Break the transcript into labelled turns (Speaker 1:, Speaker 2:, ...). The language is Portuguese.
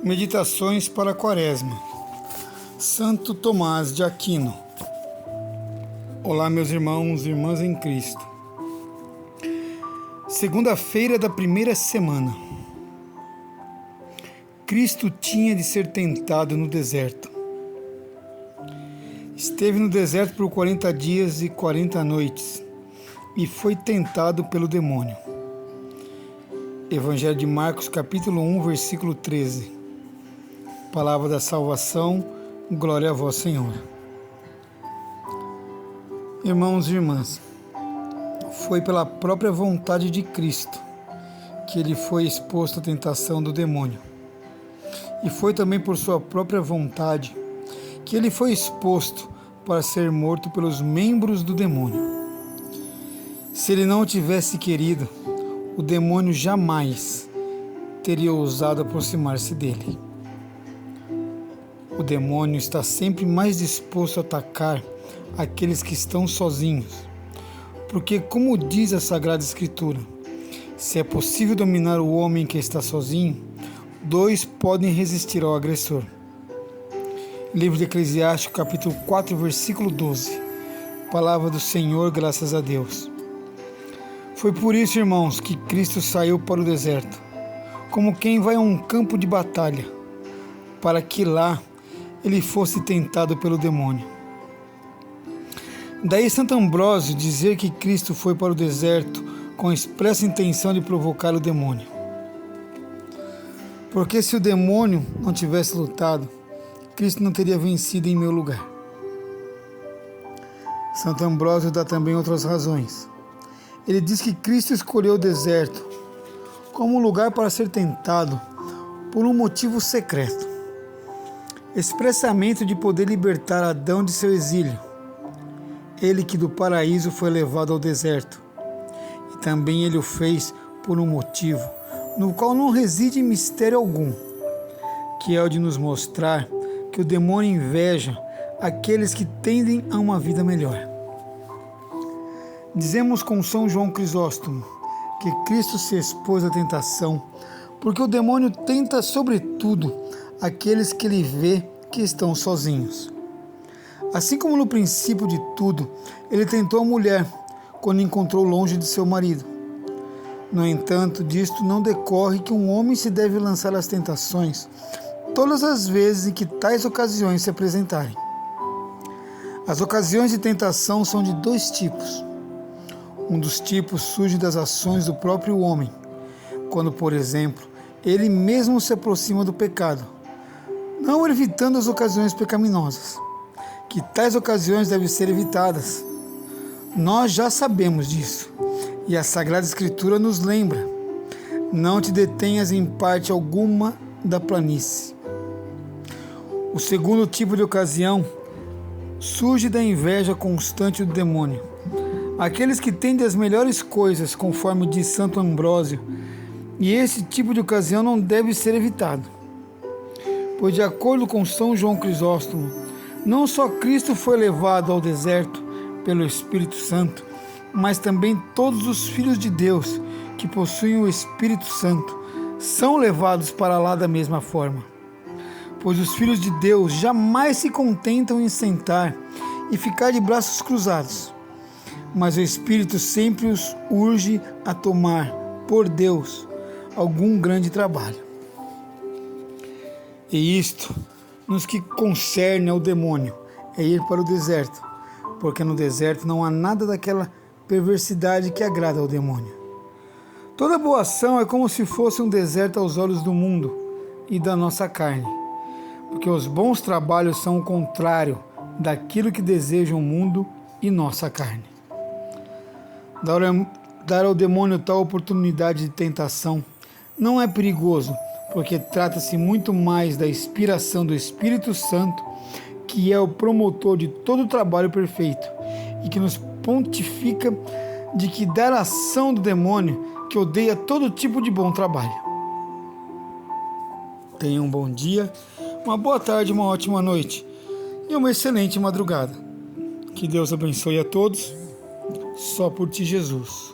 Speaker 1: Meditações para a Quaresma. Santo Tomás de Aquino. Olá, meus irmãos e irmãs em Cristo. Segunda-feira da primeira semana. Cristo tinha de ser tentado no deserto. Esteve no deserto por 40 dias e 40 noites e foi tentado pelo demônio. Evangelho de Marcos, capítulo 1, versículo 13. Palavra da salvação, glória a vós, Senhor. Irmãos e irmãs, foi pela própria vontade de Cristo que ele foi exposto à tentação do demônio. E foi também por sua própria vontade que ele foi exposto para ser morto pelos membros do demônio. Se ele não o tivesse querido, o demônio jamais teria ousado aproximar-se dele. O demônio está sempre mais disposto a atacar aqueles que estão sozinhos, porque, como diz a Sagrada Escritura, se é possível dominar o homem que está sozinho, dois podem resistir ao agressor. Livro de Eclesiastes, capítulo 4, versículo 12. Palavra do Senhor, graças a Deus. Foi por isso, irmãos, que Cristo saiu para o deserto, como quem vai a um campo de batalha, para que lá ele fosse tentado pelo demônio. Daí Santo Ambrósio dizer que Cristo foi para o deserto com a expressa intenção de provocar o demônio. Porque se o demônio não tivesse lutado, Cristo não teria vencido em meu lugar. Santo Ambrósio dá também outras razões. Ele diz que Cristo escolheu o deserto como um lugar para ser tentado por um motivo secreto, expressamente de poder libertar Adão de seu exílio. Ele que do paraíso foi levado ao deserto. E também ele o fez por um motivo no qual não reside mistério algum, que é o de nos mostrar que o demônio inveja aqueles que tendem a uma vida melhor. Dizemos com São João Crisóstomo que Cristo se expôs à tentação porque o demônio tenta sobretudo aqueles que ele vê que estão sozinhos. Assim como no princípio de tudo, ele tentou a mulher quando encontrou longe de seu marido. No entanto, disto não decorre que um homem se deve lançar às tentações todas as vezes em que tais ocasiões se apresentarem. As ocasiões de tentação são de dois tipos. Um dos tipos surge das ações do próprio homem, quando, por exemplo, ele mesmo se aproxima do pecado, não evitando as ocasiões pecaminosas, que tais ocasiões devem ser evitadas. Nós já sabemos disso, e a Sagrada Escritura nos lembra: não te detenhas em parte alguma da planície. O segundo tipo de ocasião surge da inveja constante do demônio. Aqueles que tendem as melhores coisas, conforme diz Santo Ambrósio, e esse tipo de ocasião não deve ser evitado. Pois, de acordo com São João Crisóstomo, não só Cristo foi levado ao deserto pelo Espírito Santo, mas também todos os filhos de Deus que possuem o Espírito Santo são levados para lá da mesma forma. Pois os filhos de Deus jamais se contentam em sentar e ficar de braços cruzados, mas o Espírito sempre os urge a tomar, por Deus, algum grande trabalho. E isto, nos que concerne ao demônio, é ir para o deserto, porque no deserto não há nada daquela perversidade que agrada ao demônio. Toda boa ação é como se fosse um deserto aos olhos do mundo e da nossa carne, porque os bons trabalhos são o contrário daquilo que deseja o mundo e nossa carne. Dar ao demônio tal oportunidade de tentação não é perigoso, porque trata-se muito mais da inspiração do Espírito Santo, que é o promotor de todo o trabalho perfeito e que nos pontifica de que dar a ação do demônio que odeia todo tipo de bom trabalho. Tenha um bom dia, uma boa tarde, uma ótima noite e uma excelente madrugada. Que Deus abençoe a todos. Só por ti, Jesus.